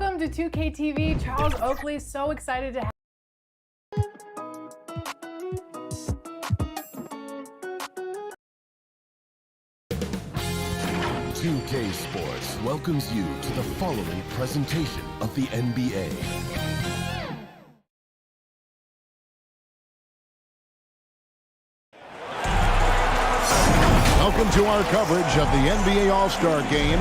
Welcome to 2K TV. Charles Oakley, so excited to have 2K Sports welcomes you to the following presentation of the NBA. Welcome to our coverage of the NBA All-Star Game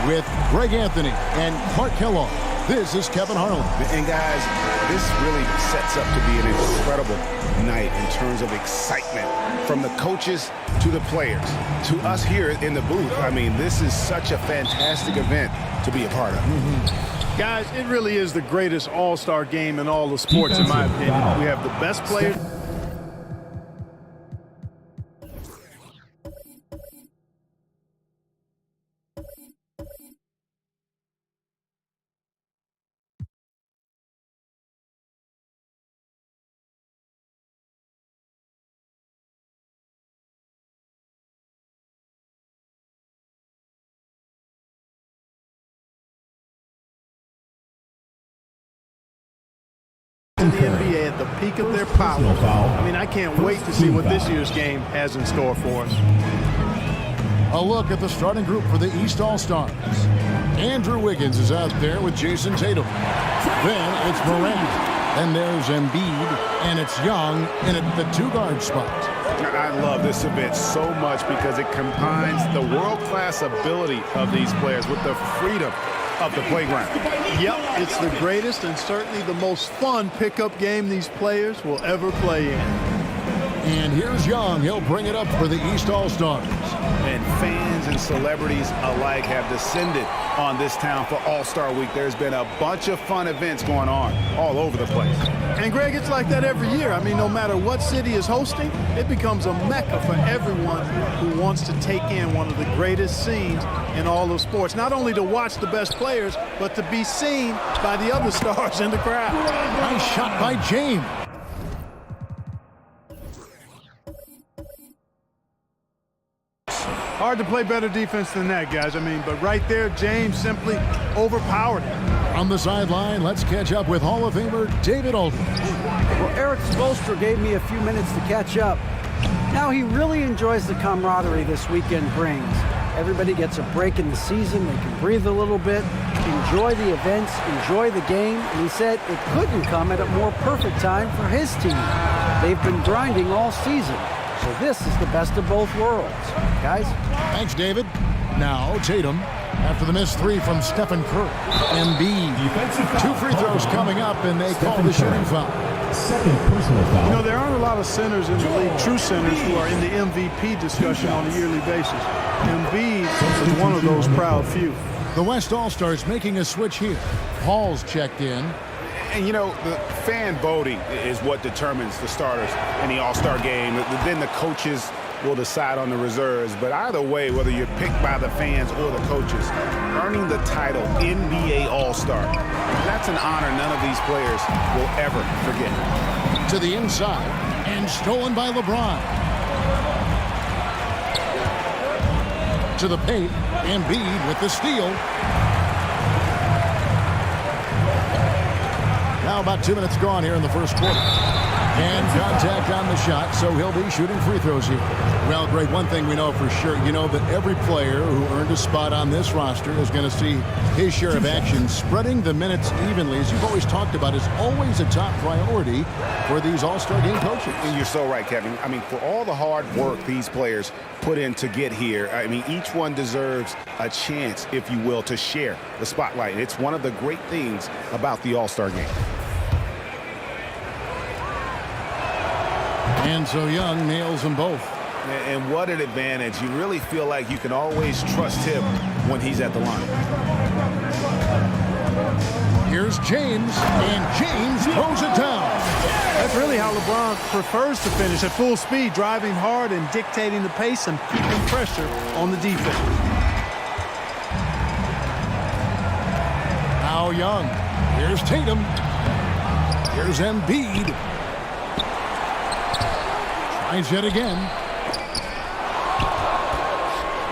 with Greg Anthony and Clark Kellogg. This is Kevin Harlan. And guys, this really sets up to be an incredible night in terms of excitement from the coaches to the players to us here in the booth. I mean, this is such a fantastic event to be a part of. Guys, it really is the greatest all-star game in all the sports, in my opinion. We have the best players. In the NBA at the peak of their power. I mean, I can't wait to see what this year's game has in store for us. A look at the starting group for the East All-Stars. Andrew Wiggins is out there with Jason Tatum. Then it's Durant. Then there's Embiid, and it's Young in at the two-guard spot. I love this event so much because it combines the world-class ability of these players with the freedom of the playground. Yep, it's the greatest and certainly the most fun pickup game these players will ever play in. And here's Young. He'll bring it up for the East All-Stars. And fans and celebrities alike have descended on this town for All-Star Week. There's been a bunch of fun events going on all over the place. And Greg, it's like that every year. I mean, no matter what city is hosting, it becomes a mecca for everyone who wants to take in one of the greatest scenes in all of sports. Not only to watch the best players, but to be seen by the other stars in the crowd. Nice shot by James. Hard to play better defense than that, guys. I mean, but right there, James simply overpowered him. On the sideline, let's catch up with Hall of Famer David Aldridge. Well, Eric Spoelstra gave me a few minutes to catch up. Now he really enjoys the camaraderie this weekend brings. Everybody gets a break in the season. They can breathe a little bit, enjoy the events, enjoy the game. And he said it couldn't come at a more perfect time for his team. They've been grinding all season. So this is the best of both worlds. Guys? Thanks, David. Now, Tatum, after the missed three from Stephen Curry. Embiid. 2 free throws coming up, and they call the shooting foul. Second personal foul. You know, there aren't a lot of centers in the league, true centers, who are in the MVP discussion on a yearly basis. Embiid is one of those proud few. The West All-Stars making a switch here. Hall's checked in. And, you know, the fan voting is what determines the starters in the All-Star game. Then the coaches will decide on the reserves. But either way, whether you're picked by the fans or the coaches, earning the title NBA All-Star, that's an honor none of these players will ever forget. To the inside, and stolen by LeBron. To the paint, Embiid with the steal. Now about 2 minutes gone here in the first quarter. And contact on the shot, so he'll be shooting free throws here. Well, Greg, one thing we know for sure, you know that every player who earned a spot on this roster is going to see his share of action. Spreading the minutes evenly, as you've always talked about, is always a top priority for these All-Star game coaches. And you're so right, Kevin. I mean, for all the hard work these players put in to get here, I mean, each one deserves a chance, if you will, to share the spotlight. It's one of the great things about the All-Star game. And so Young nails them both. And what an advantage. You really feel like you can always trust him when he's at the line. Here's James, and James throws it down. That's really how LeBron prefers to finish, at full speed, driving hard and dictating the pace and keeping pressure on the defense. Now Young. Here's Tatum. Here's Embiid. Tries it again.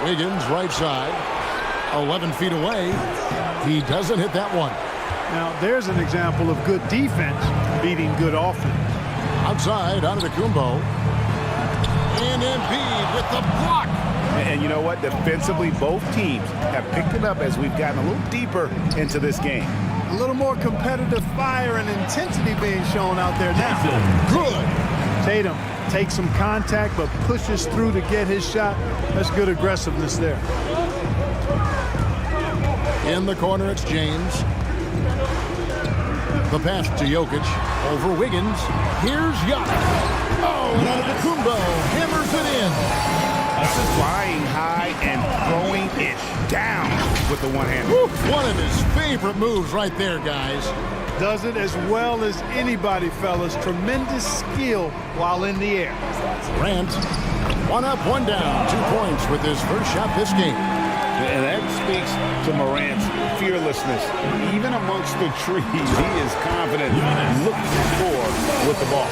Wiggins right side. 11 feet away. He doesn't hit that one. Now, there's an example of good defense beating good offense. Outside, Antetokounmpo. And Embiid with the block. And you know what? Defensively, both teams have picked it up as we've gotten a little deeper into this game. A little more competitive fire and intensity being shown out there now. Good. Tatum takes some contact but pushes through to get his shot. That's good aggressiveness there. In the corner, it's James. The pass to Jokic. Over Wiggins. Here's Giannis. Oh, and Antetokounmpo hammers it in. Flying high and throwing it down with the one-hand. One of his favorite moves right there, guys. Does it as well as anybody, fellas. Tremendous skill while in the air. Durant, one up, one down. 2 points with his first shot this game. And that speaks to Morant's fearlessness. Even amongst the trees, he is confident, looking to score with the ball.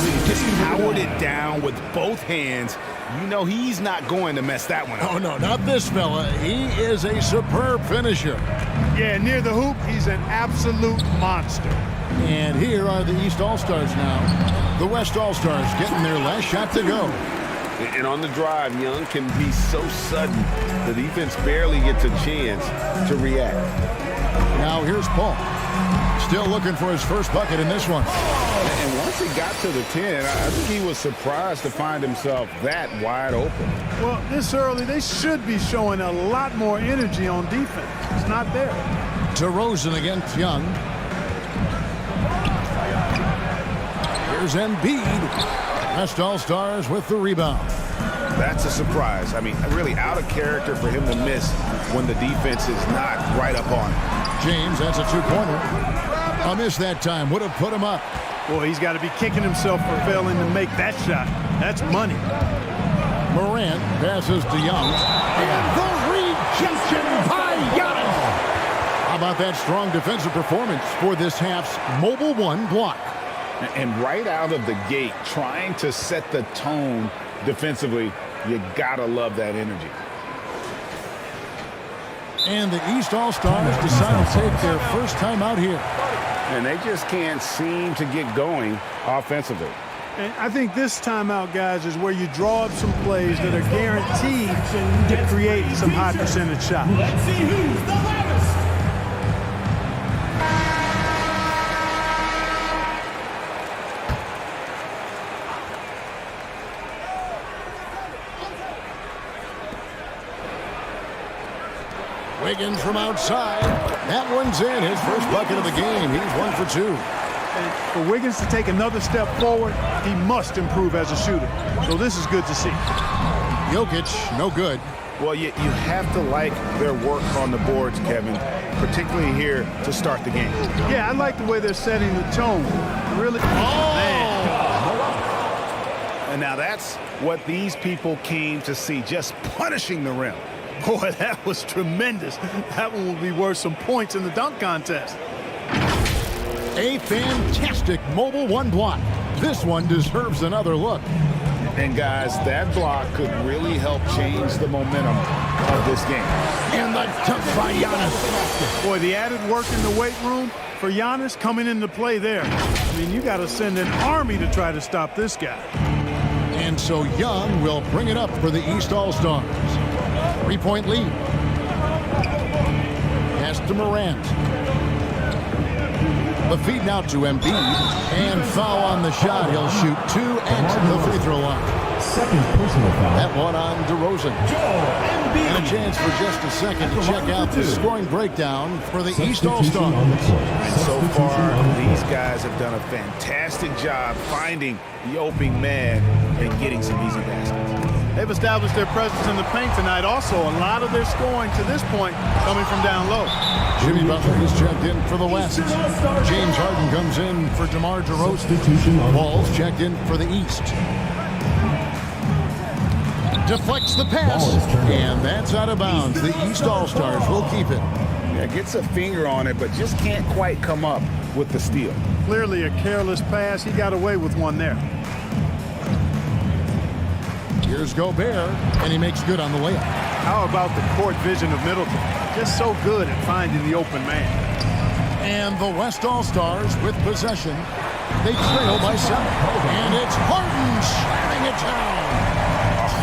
He just powered it down with both hands. You know he's not going to mess that one up. Oh, no, not this fella. He is a superb finisher. Yeah, near the hoop, he's an absolute monster. And here are the East All-Stars now. The West All-Stars getting their last shot to go. And on the drive, Young can be so sudden. The defense barely gets a chance to react. Now here's Paul. Still looking for his first bucket in this one. And once he got to the 10, I think he was surprised to find himself that wide open. Well, this early, they should be showing a lot more energy on defense. It's not there. DeRozan against Young. Here's Embiid. West All-Stars with the rebound. That's a surprise. I mean, really out of character for him to miss when the defense is not right up on him. James, that's a two-pointer. A miss that time would have put him up. Boy, he's got to be kicking himself for failing to make that shot. That's money. Morant passes to Young. And the rejection by Giannis. How about that strong defensive performance for this half's Mobile One block? And right out of the gate, trying to set the tone defensively, you gotta love that energy. And the East All-Stars decide to take their first time out here. And they just can't seem to get going offensively. And I think this timeout, guys, is where you draw up some plays that are guaranteed to create some high percentage shots. Let's see who's the loudest. Wiggins from outside. That one's in. His first bucket of the game. He's 1 for 2. And for Wiggins to take another step forward, he must improve as a shooter. So this is good to see. Jokic, no good. Well, you have to like their work on the boards, Kevin, particularly here to start the game. Yeah, I like the way they're setting the tone. Really, man. And now that's what these people came to see, just punishing the rim. Boy, that was tremendous. That one will be worth some points in the dunk contest. A fantastic Mobile One block. This one deserves another look. And guys, that block could really help change the momentum of this game. And the dunk by Giannis. Boy, the added work in the weight room for Giannis coming into play there. I mean, you got to send an army to try to stop this guy. And so Young will bring it up for the East All-Stars. 3-point lead. Pass to Morant. The feed now to Embiid. And foul on the shot. He'll shoot 2 at the free throw line. Second personal foul. That one on DeRozan. And a chance for just a second to check out the scoring breakdown for the East All-Stars. And so far, these guys have done a fantastic job finding the opening man and getting some easy baskets. They've established their presence in the paint tonight. Also, a lot of their scoring to this point coming from down low. Jimmy Butler is checked in for the West. James Harden comes in for DeMar DeRozan. Ball's checked in for the East. Deflects the pass, and that's out of bounds. The East All-Stars will keep it. Yeah, gets a finger on it, but just can't quite come up with the steal. Clearly a careless pass. He got away with one there. Here's Gobert, and he makes good on the layup. How about the court vision of Middleton? Just so good at finding the open man. And the West All-Stars with possession. They trail by 7. And it's Harden slamming it down.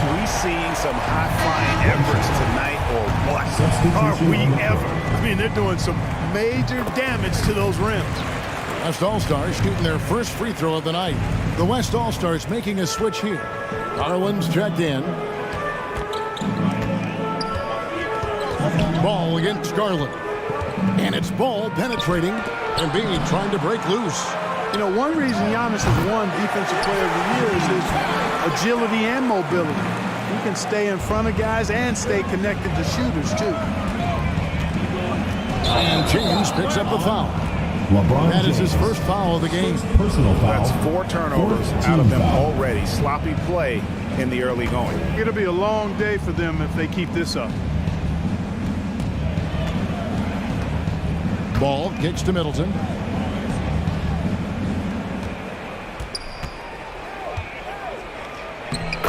Are we seeing some high-flying efforts tonight or what? Are we ever? I mean, they're doing some major damage to those rims. West All-Stars shooting their first free throw of the night. The West All-Stars making a switch here. Garland's checked in. Ball against Garland. And it's Ball penetrating. And being trying to break loose. You know, one reason Giannis has won Defensive Player of the Year is his agility and mobility. He can stay in front of guys and stay connected to shooters, too. And James picks up the foul. LeBron That is James. his first foul of the game. Personal foul. That's 4 turnovers out of them already. Sloppy play in the early going. It'll be a long day for them if they keep this up. Ball kicks to Middleton.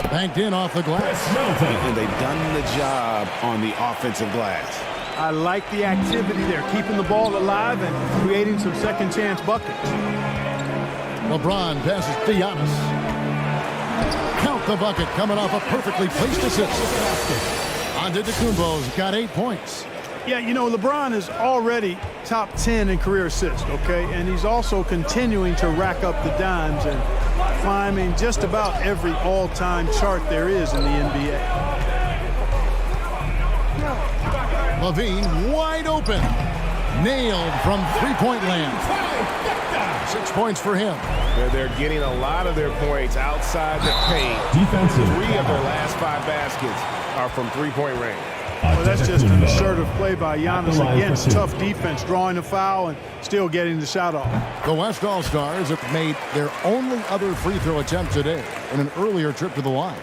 Banked in off the glass. And they've done the job on the offensive glass. I like the activity there, keeping the ball alive and creating some second chance buckets. LeBron passes to Giannis. Count the bucket coming off a perfectly placed assist. Antetokounmpo's got 8 points. Yeah, you know, LeBron is already top 10 in career assists, okay? And he's also continuing to rack up the dimes and climbing just about every all-time chart there is in the NBA. Levine wide open. Nailed from three-point land. 6 points for him. They're getting a lot of their points outside the paint. Defensive. 3 of their last 5 baskets are from three-point range. Well, that's just an assertive play by Giannis against tough defense, drawing a foul and still getting the shot off. The West All-Stars have made their only other free throw attempt today in an earlier trip to the line.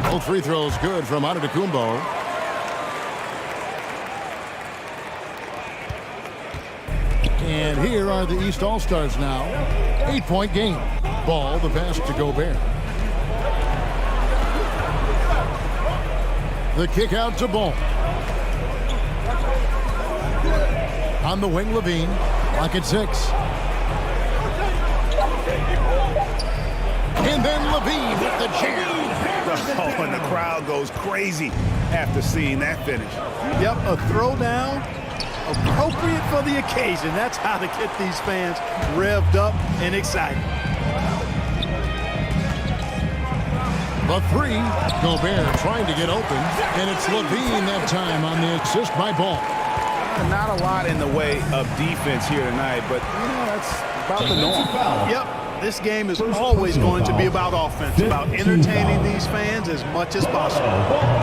Both free throws good from Antetokounmpo. And here are the East All-Stars now. 8-point game. Ball, the pass to Gobert. The kick out to Ball. On the wing, Levine. Clock at 6. And then Levine with the jam. Oh, and the crowd goes crazy after seeing that finish. Yep, a throwdown appropriate for the occasion. That's how to get these fans revved up and excited. The 3, Gobert trying to get open, and it's Levine that time on the assist by Ball. Not a lot in the way of defense here tonight, but you know, that's about the norm. Yep, this game is always going to be about offense, about entertaining these fans as much as possible.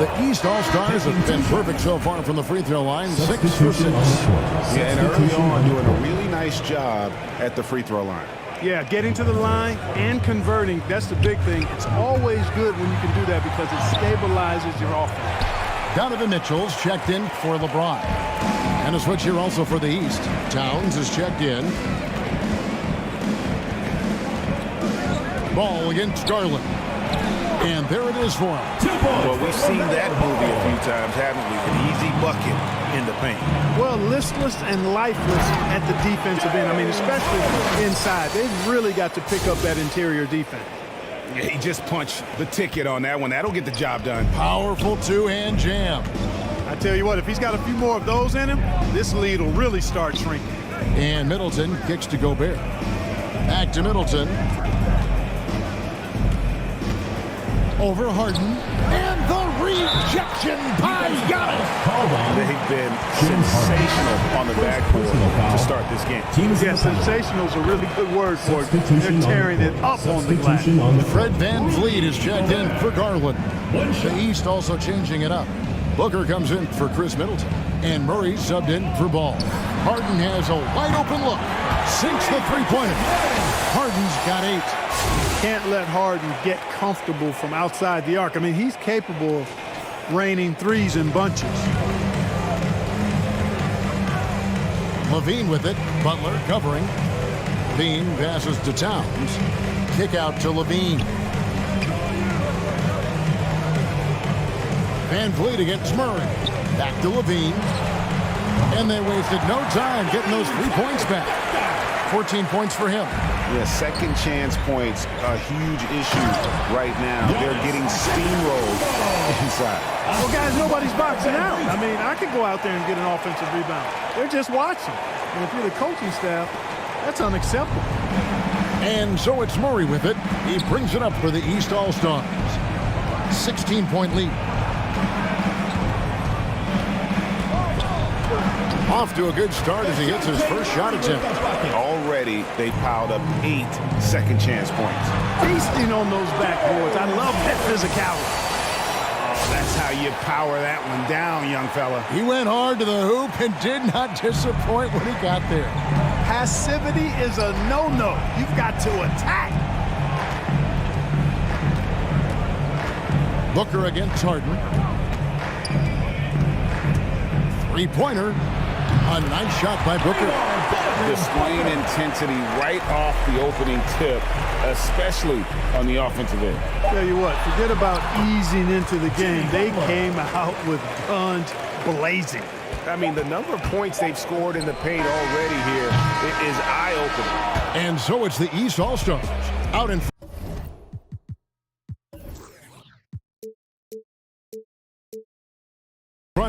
The East All-Stars have been perfect so far from the free throw line, 6 for 6. Yeah, and early on doing a really nice job at the free throw line. Yeah, getting to the line and converting, that's the big thing. It's always good when you can do that because it stabilizes your offense. Donovan Mitchell's checked in for LeBron. And a switch here also for the East. Towns is checked in. Ball against Garland. And there it is for him. Well, we've seen that movie a few times, haven't we? An easy bucket in the paint. Well, listless and lifeless at the defensive end. I mean, especially inside. They've really got to pick up that interior defense. Yeah, he just punched the ticket on that one. That'll get the job done. Powerful two-hand jam. I tell you what, if he's got a few more of those in him, this lead will really start shrinking. And Middleton kicks to Gobert. Back to Middleton. Over Harden. And the rejection by Giannis. They've been sensational on the backboard to start this game. Yeah, sensational is a really good word for it. They're tearing it up on the glass. Fred VanVleet is checked in for Garland. The East also changing it up. Booker comes in for Chris Middleton. And Murray subbed in for Ball. Harden has a wide open look. Sinks the three-pointer. Harden's got 8. Can't let Harden get comfortable from outside the arc. I mean, he's capable of raining threes in bunches. Levine with it. Butler covering. Levine passes to Towns. Kick out to Levine. VanVleet against Murray. Back to Levine. And they wasted no time getting those 3 points back. 14 points for him. Yeah, second chance points, a huge issue right now. They're getting steamrolled inside. Well, guys, nobody's boxing out. I mean, I could go out there and get an offensive rebound. They're just watching. And if you're the coaching staff, that's unacceptable. And so it's Murray with it. He brings it up for the East All-Stars. 16-point lead. Off to a good start as he hits his first shot attempt. Already, they piled up 8 second chance points. Feasting on those backboards. I love that physicality. Oh, that's how you power that one down, young fella. He went hard to the hoop and did not disappoint when he got there. Passivity is a no-no. You've got to attack. Booker against Harden. Three-pointer. A nice shot by Booker. Displaying intensity right off the opening tip, especially on the offensive end. Tell you what, forget about easing into the game. They came out with guns blazing. I mean, the number of points they've scored in the paint already here is eye-opening. And so it's the East All-Stars out in front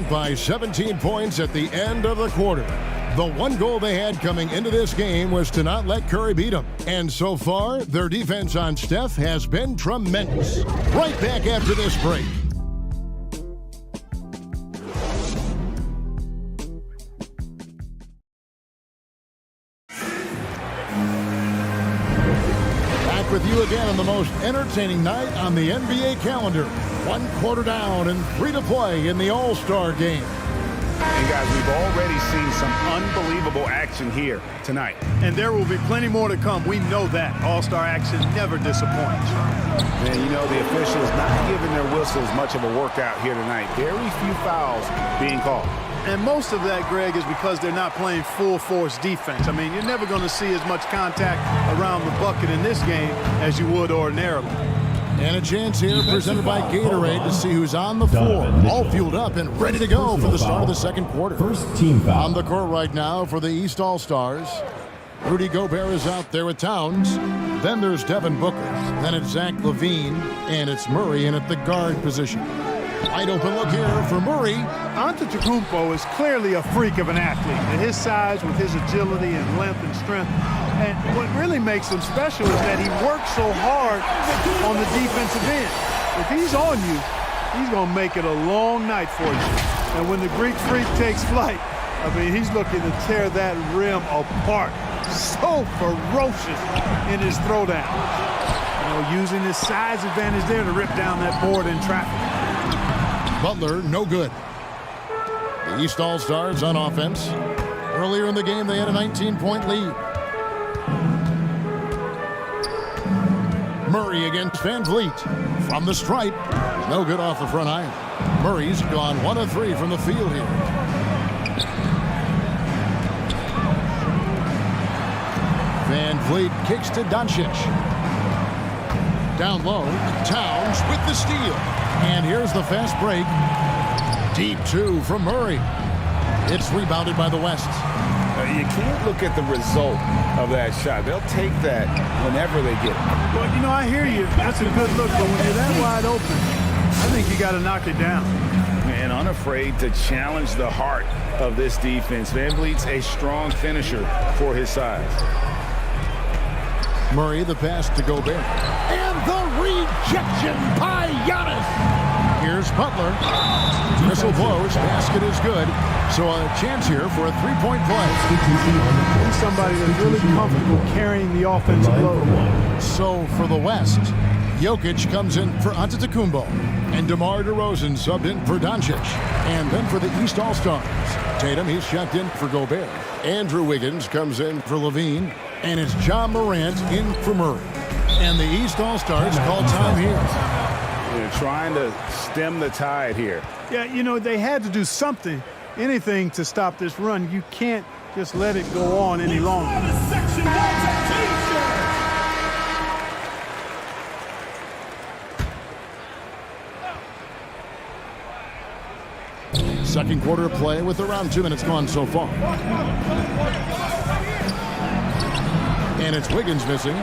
by 17 points at the end of the quarter. The one goal they had coming into this game was to not let Curry beat them. And so far, their defense on Steph has been tremendous. Right back after this break. Back with you again on the most entertaining night on the NBA calendar. 1 quarter down and 3 to play in the All-Star game. And guys, we've already seen some unbelievable action here tonight. And there will be plenty more to come. We know that. All-Star action never disappoints. And you know, the officials not giving their whistles much of a workout here tonight. Very few fouls being called. And most of that, Greg, is because they're not playing full-force defense. I mean, you're never going to see as much contact around the bucket in this game as you would ordinarily. And a chance here presented by Gatorade to see who's on the floor. All fueled up and ready to go for the start of the second quarter. First team foul. On the court right now for the East All-Stars. Rudy Gobert is out there with Towns. Then there's Devin Booker. Then it's Zach LaVine. And it's Murray in at the guard position. Wide open look here for Murray. Antetokounmpo is clearly a freak of an athlete. At his size, with his agility and length and strength. And what really makes him special is that he works so hard on the defensive end. If he's on you, he's going to make it a long night for you. And when the Greek freak takes flight, I mean, he's looking to tear that rim apart. So ferocious in his throwdown. You know, using his size advantage there to rip down that board in traffic. Butler, no good. The East All-Stars on offense. Earlier in the game, they had a 19-point lead. Murray against Van Vliet. From the stripe. No good off the front iron. Murray's gone 1 of 3 from the field here. Van Vliet kicks to Doncic. Down low, Towns with the steal. And here's the fast break. Deep 2 from Murray. It's rebounded by the West. You can't look at the result of that shot. They'll take that whenever they get it. Well, you know, I hear you. That's a good look. But when you're that wide open, I think you got to knock it down. And unafraid to challenge the heart of this defense. Van Vliet's a strong finisher for his size. Murray, the pass to Gobert. And the rejection by Giannis. Here's Butler. Whistle blows. Basket is good. So a chance here for a three-point play. He's somebody that's really comfortable carrying the offensive load. So for the West, Jokic comes in for Antetokounmpo. And DeMar DeRozan subbed in for Doncic. And then for the East All-Stars, Tatum, he's checked in for Gobert. Andrew Wiggins comes in for LaVine. And it's John Morant in for Murray. And the East All-Stars call time here. They're trying to stem the tide here. Yeah, you know, they had to do something, anything to stop this run. You can't just let it go on any longer. Second quarter of play with around 2 minutes gone so far. And it's Wiggins missing.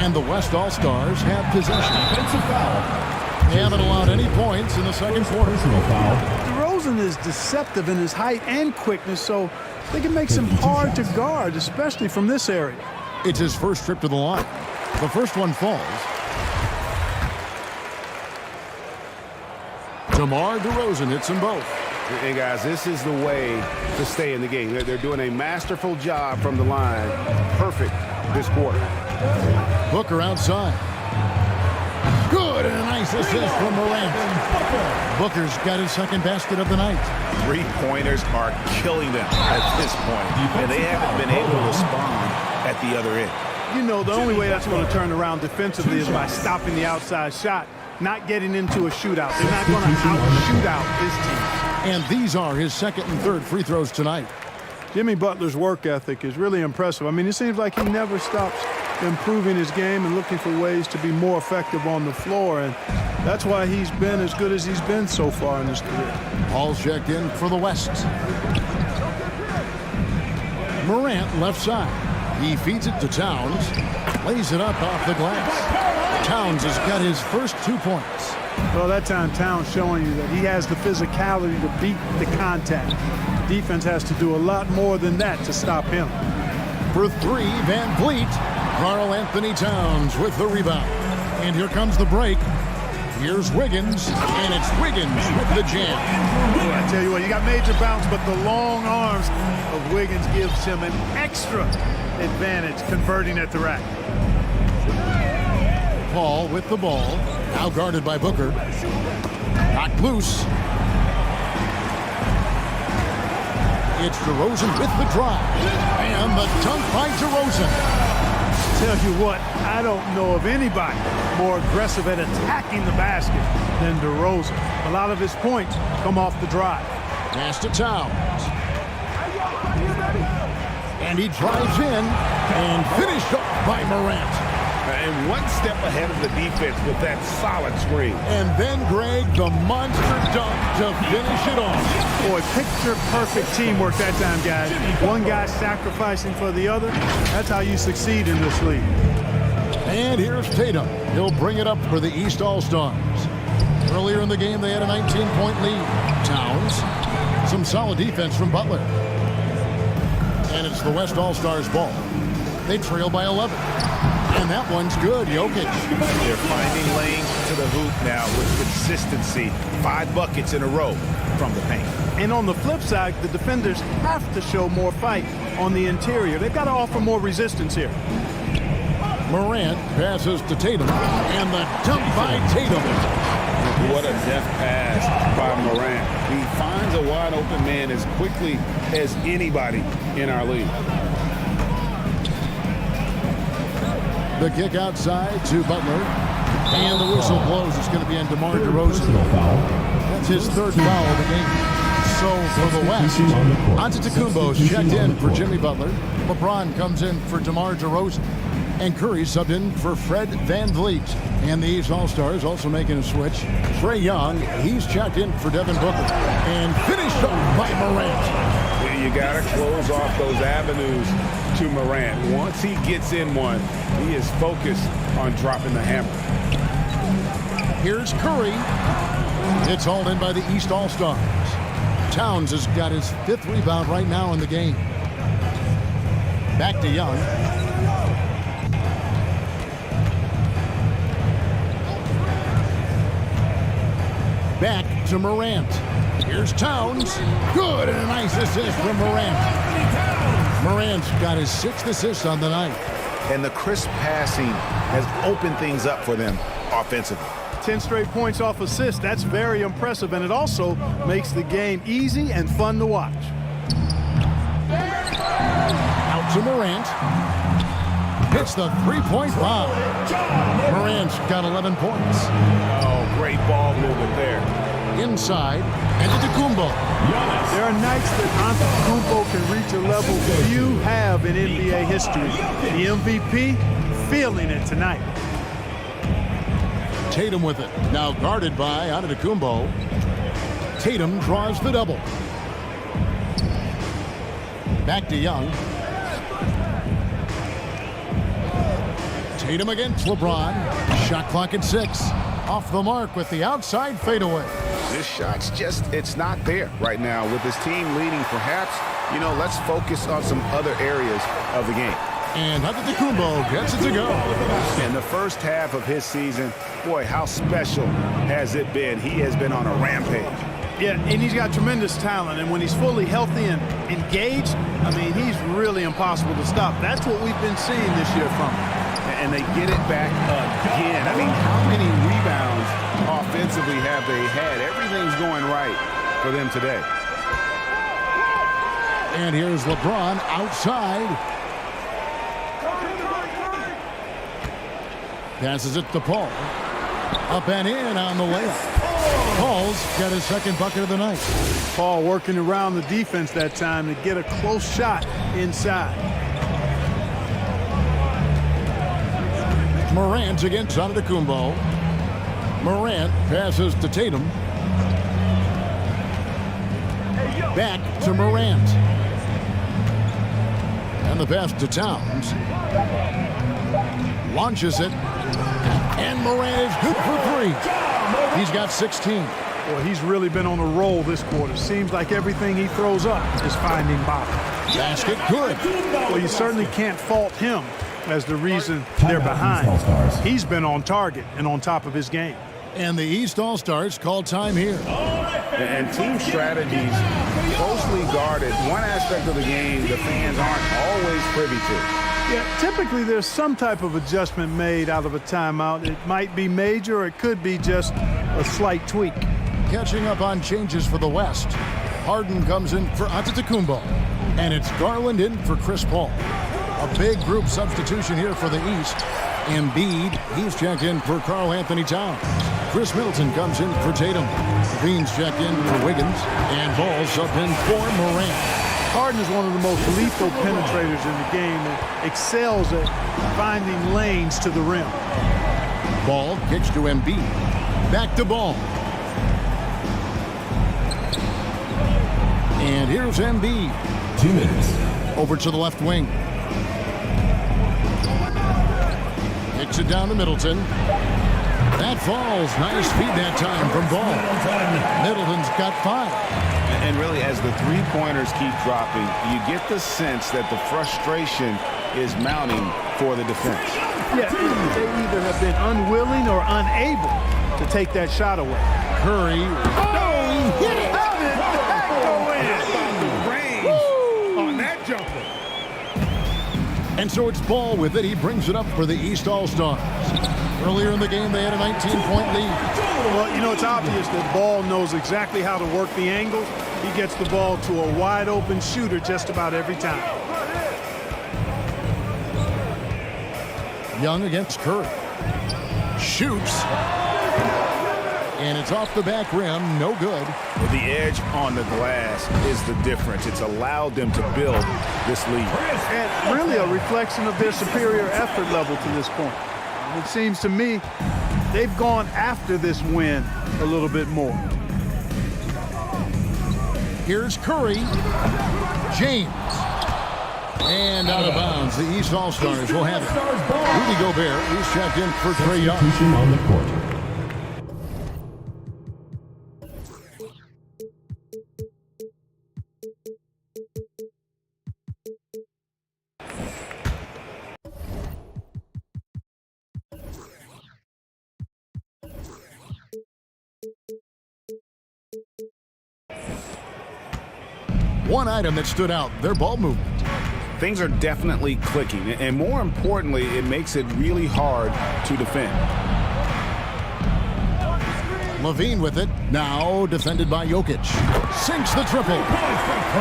And the West All-Stars have possession. Offensive foul. They haven't allowed any points in the second quarter. Personal foul. DeRozan is deceptive in his height and quickness, so they can make him hard to guard, especially from this area. It's his first trip to the line. The first one falls. DeMar DeRozan hits them both. And guys, this is the way to stay in the game. They're doing a masterful job from the line. Perfect this quarter. Booker outside. Good, and a nice assist from Durant. Booker's got his second basket of the night. Three-pointers are killing them at this point, and they haven't been able to respond at the other end. You know, the only way that's going to turn around defensively is by stopping the outside shot, not getting into a shootout. They're not going to out-shootout this team. And these are his second and third free throws tonight. Jimmy Butler's work ethic is really impressive. I mean, it seems like he never stops improving his game and looking for ways to be more effective on the floor, and that's why he's been as good as he's been so far in his career. Paul's checked in for the West. Morant left side. He feeds it to Towns. Lays it up off the glass. Towns has got his first 2 points. Well, that time Towns showing you that he has the physicality to beat the contact. Defense has to do a lot more than that to stop him. For three, Van Vliet. Karl Anthony Towns with the rebound. And here comes the break. Here's Wiggins, and it's Wiggins with the jam. Well, I tell you what, you got major bounce, but the long arms of Wiggins gives him an extra advantage converting at the rack. Paul with the ball, now guarded by Booker. Knocked loose. It's DeRozan with the drive, and the dunk by DeRozan. Tell you what, I don't know of anybody more aggressive at attacking the basket than DeRozan. A lot of his points come off the drive. Pass to Towns. And he drives in and finished up by Morant. And one step ahead of the defense with that solid screen. And then, Greg, the monster dunk to finish it off. Boy, picture-perfect teamwork that time, guys. One guy sacrificing for the other. That's how you succeed in this league. And here's Tatum. He'll bring it up for the East All-Stars. Earlier in the game, they had a 19-point lead. Towns, some solid defense from Butler. And it's the West All-Stars ball. They trail by 11. And that one's good, Jokic. They're finding lanes to the hoop now with consistency. 5 buckets in a row from the paint. And on the flip side, the defenders have to show more fight on the interior. They've got to offer more resistance here. Morant passes to Tatum, and the dunk by Tatum. What a deft pass by Morant. He finds a wide open man as quickly as anybody in our league. The kick outside to Butler. And the whistle blows. It's going to be on DeMar DeRozan. That's his third foul of the game. So for the West, Antetokounmpo's checked in for Jimmy Butler. LeBron comes in for DeMar DeRozan. And Curry subbed in for Fred Van Vliet. And the East All-Stars also making a switch. Trae Young, he's checked in for Devin Booker. And finished up by Morant. You got to close off those avenues to Morant. Once he gets in one, he is focused on dropping the hammer. Here's Curry. It's hauled in by the East All-Stars. Towns has got his 5th rebound right now in the game. Back to Young. Back to Morant. Here's Towns. Good, and a nice assist from Morant. Morant's got his 6th assist on the night. And the crisp passing has opened things up for them offensively. 10 straight points off assists. That's very impressive, and it also makes the game easy and fun to watch. Out to Morant. Hits the three-point bomb. Morant's got 11 points. Oh, great ball movement there. Inside, Antetokounmpo. There are nights that Antetokounmpo can reach a level few have in NBA history. The MVP feeling it tonight. Tatum with it. Now guarded by Antetokounmpo. Tatum draws the double. Back to Young. Tatum against LeBron. Shot clock at 6. Off the mark with the outside fadeaway. This shot's just, it's not there right now. With his team leading, perhaps, let's focus on some other areas of the game. And Antetokounmpo gets it to go. In the first half of his season, boy, how special has it been? He has been on a rampage. Yeah, and he's got tremendous talent, and when he's fully healthy and engaged, I mean, he's really impossible to stop. That's what we've been seeing this year from him. And they get it back again. I mean, how many rebounds offensively have they had? Everything's going right for them today. And here's LeBron outside. Passes it to Paul. Up and in on the layup. Paul's got his second bucket of the night. Paul working around the defense that time to get a close shot inside. Morant against Antetokounmpo. Morant passes to Tatum. Back to Morant. And the pass to Towns. Launches it. And Morant is good for 3. He's got 16. Well, he's really been on a roll this quarter. Seems like everything he throws up is finding bottom. Basket good. Well, you certainly can't fault him as the reason they're behind. He's been on target and on top of his game. And the East All-Stars call time here. And team strategies closely guarded. One aspect of the game the fans aren't always privy to. Yeah, typically there's some type of adjustment made out of a timeout. It might be major, or it could be just a slight tweak. Catching up on changes for the West. Harden comes in for Antetokounmpo. And it's Garland in for Chris Paul. A big group substitution here for the East. Embiid, he's checked in for Karl Anthony Towns. Chris Middleton comes in for Tatum. Green's checked in for Wiggins. And Ball's up in for Morant. Harden is one of the most lethal penetrators in the game and excels at finding lanes to the rim. Ball kicks to Embiid. Back to Ball. And here's Embiid. 2 minutes. Over to the left wing. Kicks it down to Middleton. That falls. Nice feed that time from Ball. Middleton's got 5. And really, as the three-pointers keep dropping, you get the sense that the frustration is mounting for the defense. Yeah, they either have been unwilling or unable to take that shot away. Curry. Oh, he hit it! How did that go in? On that jumper. And so it's Ball with it. He brings it up for the East All-Stars. Earlier in the game, they had a 19-point lead. Well, it's obvious that Ball knows exactly how to work the angles. He gets the ball to a wide-open shooter just about every time. Young against Curry. Shoots. And it's off the back rim. No good. The edge on the glass is the difference. It's allowed them to build this lead. And really a reflection of their superior effort level to this point. It seems to me they've gone after this win a little bit more. Here's Curry. James. And out of bounds. The East All-Stars will have it. Rudy Gobert, he's checked in for Trae Young. Substitution on the court. One item that stood out, their ball movement. Things are definitely clicking, and more importantly, it makes it really hard to defend. Levine with it, now defended by Jokic. Sinks the triple.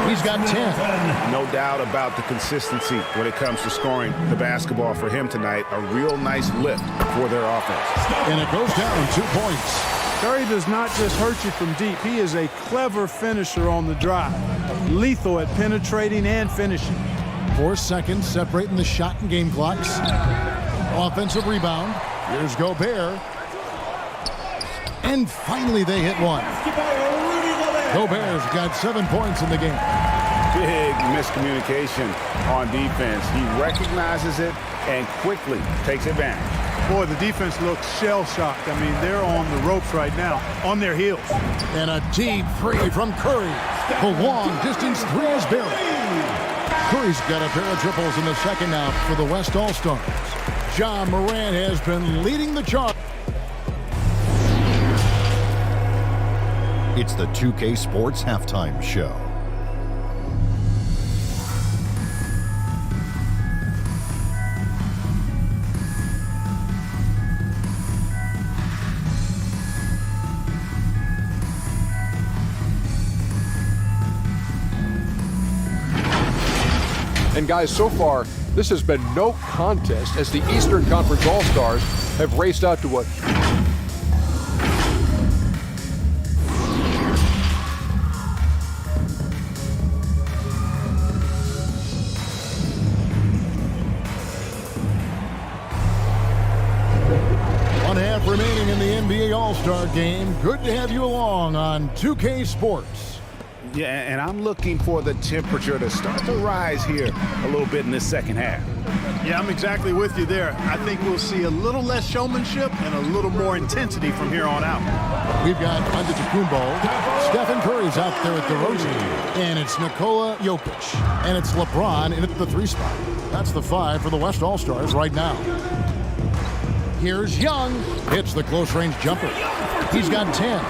He's got 10. No doubt about the consistency when it comes to scoring the basketball for him tonight. A real nice lift for their offense. And it goes down 2 points. Curry does not just hurt you from deep. He is a clever finisher on the drive. Lethal at penetrating and finishing. 4 seconds separating the shot and game clocks. Offensive rebound. Here's Gobert. And finally they hit one. Gobert's got 7 points in the game. Big miscommunication on defense. He recognizes it and quickly takes advantage. Boy, the defense looks shell-shocked. I mean, they're on the ropes right now, on their heels. And a deep three from Curry. The long-distance three is buried. Curry's got a pair of triples in the second half for the West All-Stars. John Morant has been leading the charge. It's the 2K Sports Halftime Show. And guys, so far, this has been no contest as the Eastern Conference All-Stars have raced out to what? One half remaining in the NBA All-Star game. Good to have you along on 2K Sports. Yeah, and I'm looking for the temperature to start to rise here a little bit in this second half. Yeah, I'm exactly with you there. I think we'll see a little less showmanship and a little more intensity from here on out. We've got Antetokounmpo. Stephen Curry's out there at the DeRozan. And it's Nikola Jokic. And it's LeBron in at the 3 spot. That's the 5 for the West All-Stars right now. Here's Young. Hits the close-range jumper. He's got 10.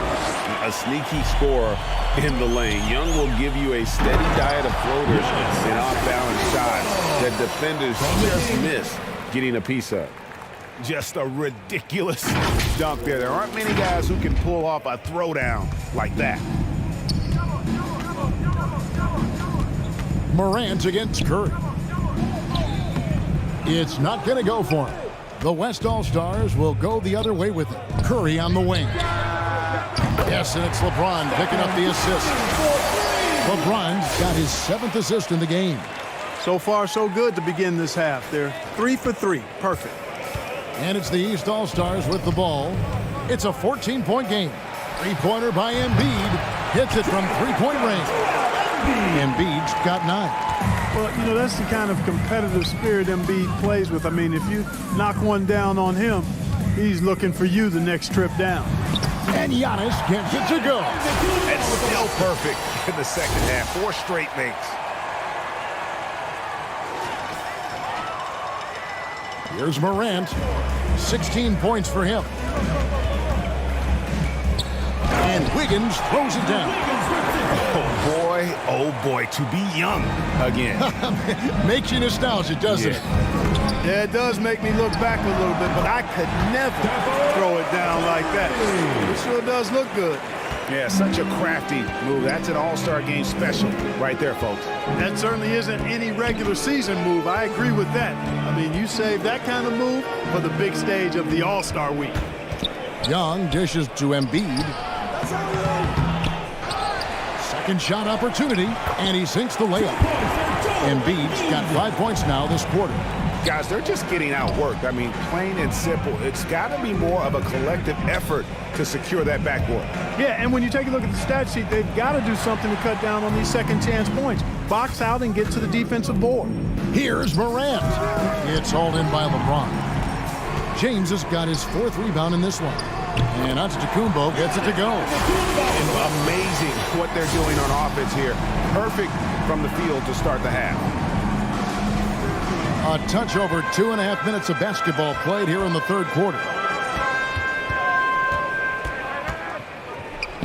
A sneaky scorer in the lane. Young will give you a steady diet of floaters and off-balance shots that defenders just miss getting a piece of. Just a ridiculous dunk there. There aren't many guys who can pull off a throwdown like that. Morant against Curry. It's not going to go for him. The West All-Stars will go the other way with it. Curry on the wing. Yes, and it's LeBron picking up the assist. LeBron's got his 7th assist in the game. So far, so good to begin this half. They're 3 for 3. Perfect. And it's the East All-Stars with the ball. It's a 14-point game. 3-pointer by Embiid. Hits it from 3-point range. Embiid's got 9. Well, you know, that's the kind of competitive spirit Embiid plays with. I mean, if you knock one down on him, he's looking for you the next trip down. And Giannis gets it to go. And still perfect in the second half. 4 straight makes. Here's Morant. 16 points for him. And Wiggins throws it down. Oh boy, to be Young again. Makes you nostalgic, doesn't it? Yeah, it does make me look back a little bit, but I could never throw it down like that. It sure does look good. Yeah, such a crafty move. That's an all-star game special right there, folks. That certainly isn't any regular season move. I agree with that. I mean, you save that kind of move for the big stage of the All-Star week. Young dishes to Embiid. Second shot opportunity, and he sinks the layup. Embiid's got 5 points now this quarter. Guys, they're just getting outworked. I mean, plain and simple. It's got to be more of a collective effort to secure that backboard. Yeah, and when you take a look at the stat sheet, they've got to do something to cut down on these second chance points. Box out and get to the defensive board. Here's Morant. It's hauled in by LeBron. James has got his 4th rebound in this one. And Antetokounmpo gets it to go. And amazing what they're doing on offense here. Perfect from the field to start the half. A touch over 2.5 minutes of basketball played here in the 3rd quarter.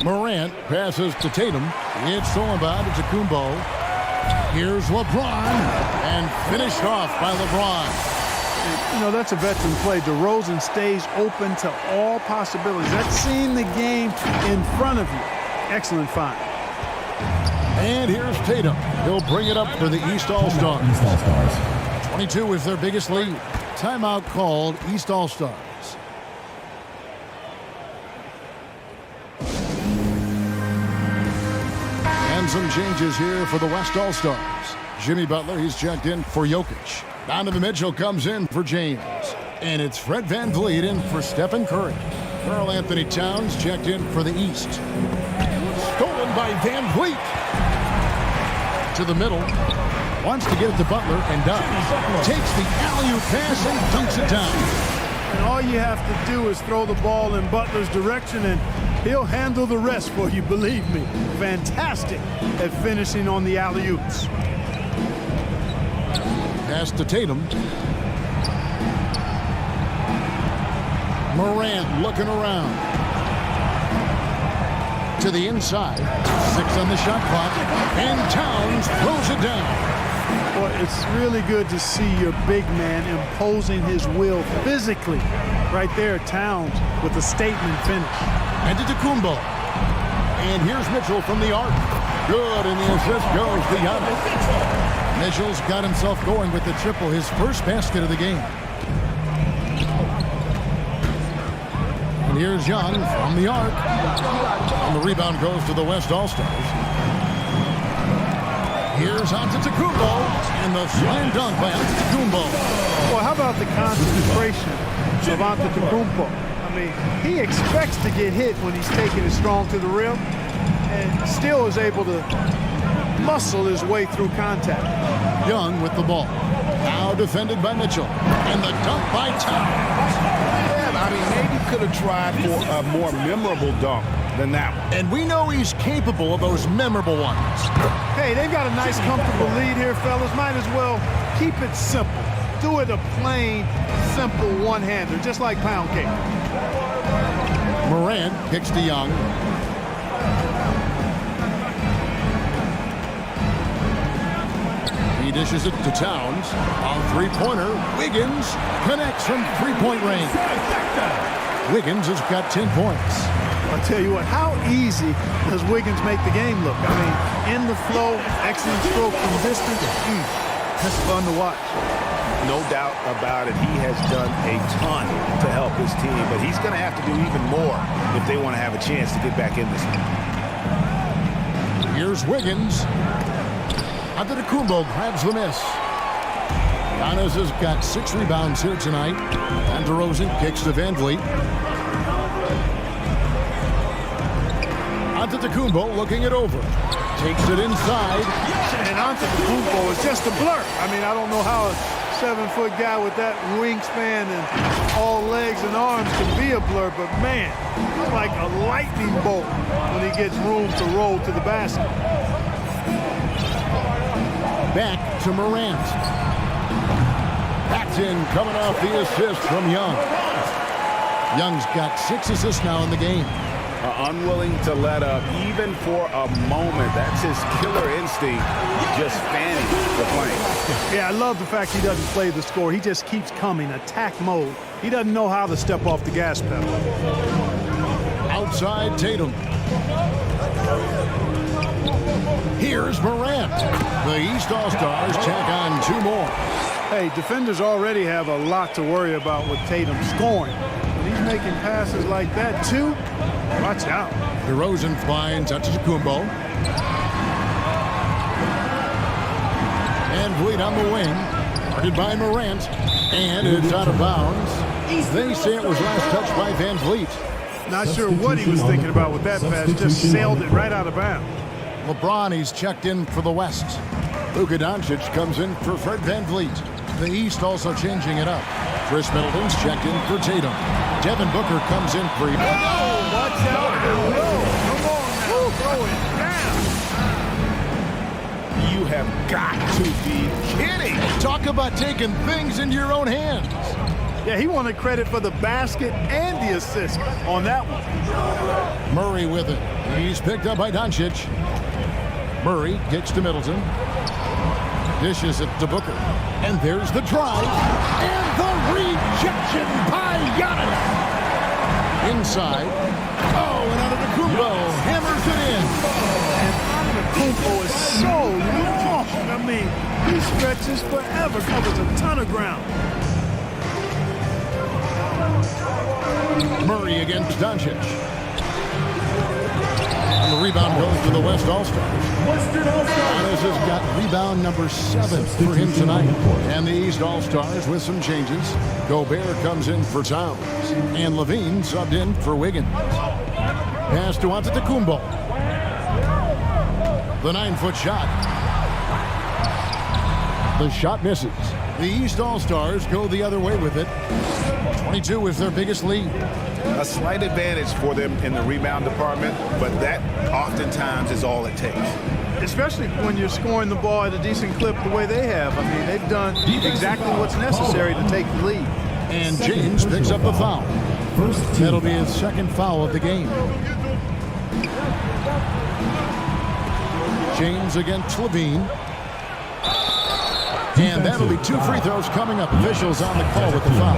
Morant passes to Tatum. It's stolen by Antetokounmpo. Here's LeBron. And finished off by LeBron. You know, that's a veteran play. DeRozan stays open to all possibilities. That's seeing the game in front of you. Excellent find. And here's Tatum. He'll bring it up for the East All-Stars. 22 is their biggest lead. Timeout called, East All-Stars. And some changes here for the West All-Stars. Jimmy Butler, he's checked in for Jokic. Donovan Mitchell comes in for James. And it's Fred VanVleet in for Stephen Curry. Karl Anthony Towns checked in for the East. Stolen by Van Vliet. To the middle. Wants to get it to Butler and does. Takes the alley-oop pass and dunks it down. And all you have to do is throw the ball in Butler's direction and he'll handle the rest for you, believe me. Fantastic at finishing on the alley-oops. Pass to Tatum. Morant looking around. To the inside. 6 on the shot clock. And Towns throws it down. Well, it's really good to see your big man imposing his will physically. Right there, Towns with a statement finish. And to Kumbo. And here's Mitchell from the arc. Good, and the assist goes to Giannis. Mitchell's got himself going with the triple, his first basket of the game. And here's Young from the arc. And the rebound goes to the West All-Stars. Here's Antetokounmpo, and the slam dunk by Antetokounmpo. Well, how about the concentration of Antetokounmpo? I mean, he expects to get hit when he's taking it strong to the rim, and still is able to muscle his way through contact. Young with the ball. Now defended by Mitchell. And the dunk by Towns. Yeah, I mean, maybe could have tried for a more memorable dunk than that one. And we know he's capable of those memorable ones. Hey, they've got a nice, comfortable lead here, fellas. Might as well keep it simple. Do it a plain, simple one-hander, just like pound cake. Morant kicks to Young. He dishes it to Towns. On three-pointer, Wiggins connects from three-point range. Wiggins has got 10 points. I'll tell you what, how easy does Wiggins make the game look? I mean, in the flow, excellent stroke from distance. That's fun to watch. No doubt about it. He has done a ton to help his team, but he's going to have to do even more if they want to have a chance to get back in this game. Here's Wiggins. Antetokounmpo grabs the miss. Giannis has got 6 rebounds here tonight. And DeRozan kicks to Van Vliet. Antetokounmpo looking it over. Takes it inside. And Antetokounmpo is just a blur. I mean, I don't know how a 7-foot guy with that wingspan and all legs and arms can be a blur, but man, he's like a lightning bolt when he gets room to roll to the basket. Back to Morant. Paxton coming off the assist from Young. Young's got 6 assists now in the game. Unwilling to let up even for a moment. That's his killer instinct, just fanning the flame. Yeah, I love the fact he doesn't play the score. He just keeps coming, attack mode. He doesn't know how to step off the gas pedal. Outside Tatum. Here's Morant. The East All-Stars tack on 2 more. Hey, defenders already have a lot to worry about with Tatum scoring. When he's making passes like that, too, watch out. DeRozan finds Antetokounmpo. And Vliet on the wing. Guarded by Morant. And it's out of bounds. They say it was last touched by Van Vliet. Not sure what he was thinking about with that pass. Just sailed it right out of bounds. LeBron, he's checked in for the West. Luka Doncic comes in for Fred Van Vliet. The East also changing it up. Chris Middleton's checked in for Tatum. Devin Booker comes in for... Oh, watch out. Come on now. Throw it down. You have got to be kidding. Talk about taking things into your own hands. Yeah, he wanted credit for the basket and the assist on that one. Murray with it. He's picked up by Doncic. Murray kicks to Middleton. Dishes it to Booker. And there's the drive. And the rejection by Giannis. Inside. Oh, and Antetokounmpo hammers it in. And Antetokounmpo is so long. I mean, he stretches forever, covers a ton of ground. Murray against Doncic. And the rebound goes to the West All-Stars. Giannis has got rebound number 7 for him tonight. And the East All-Stars with some changes. Gobert comes in for Towns. And Levine subbed in for Wiggins. Pass to Antetokounmpo. The 9-foot shot. The shot misses. The East All-Stars go the other way with it. 22 is their biggest lead. A slight advantage for them in the rebound department, but that oftentimes is all it takes. Especially when you're scoring the ball at a decent clip the way they have. I mean, they've done exactly what's necessary to take the lead. And James picks up the foul. That'll be his second foul of the game. James against Levine. And that'll be 2 free throws coming up. Officials on the call with the foul.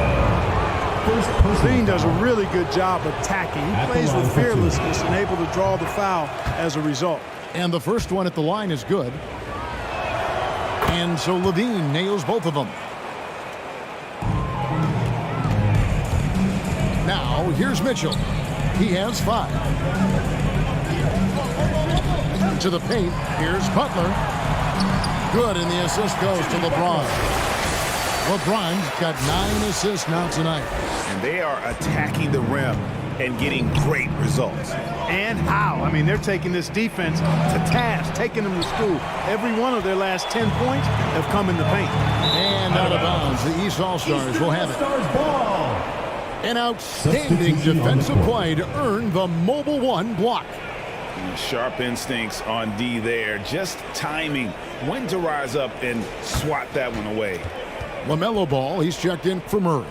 Levine does a really good job attacking. He plays with fearlessness and able to draw the foul as a result. And the first one at the line is good. And so Levine nails both of them. Now, here's Mitchell. He has 5. To the paint, here's Butler. Good, and the assist goes to LeBron. LeBron's got 9 assists now tonight. And they are attacking the rim and getting great results. And how? I mean, they're taking this defense to task, taking them to school. Every one of their last 10 points have come in the paint. And out of bounds, the East All-Stars will have it. An outstanding defensive play to earn the Mobile One block. Sharp instincts on D there. Just timing when to rise up and swat that one away. LaMelo Ball, he's checked in for Murray.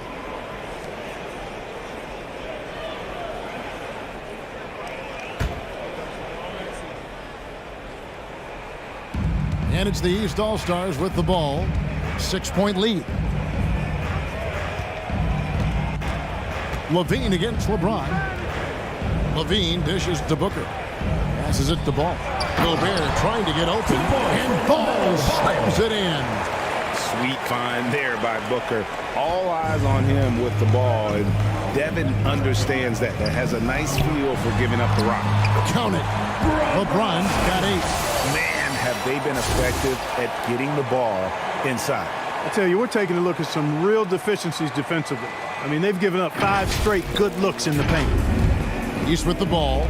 And it's the East All-Stars with the ball. 6-point lead. Levine against LeBron. Levine dishes to Booker. Passes it to Ball. Gobert trying to get open. And Ball slams it in. Sweet find there by Booker. All eyes on him with the ball. And Devin understands that. That has a nice feel for giving up the rock. Count it. LeBron's got 8. Man, have they been effective at getting the ball inside. I tell you, we're taking a look at some real deficiencies defensively. I mean, they've given up 5 straight good looks in the paint. East with the ball.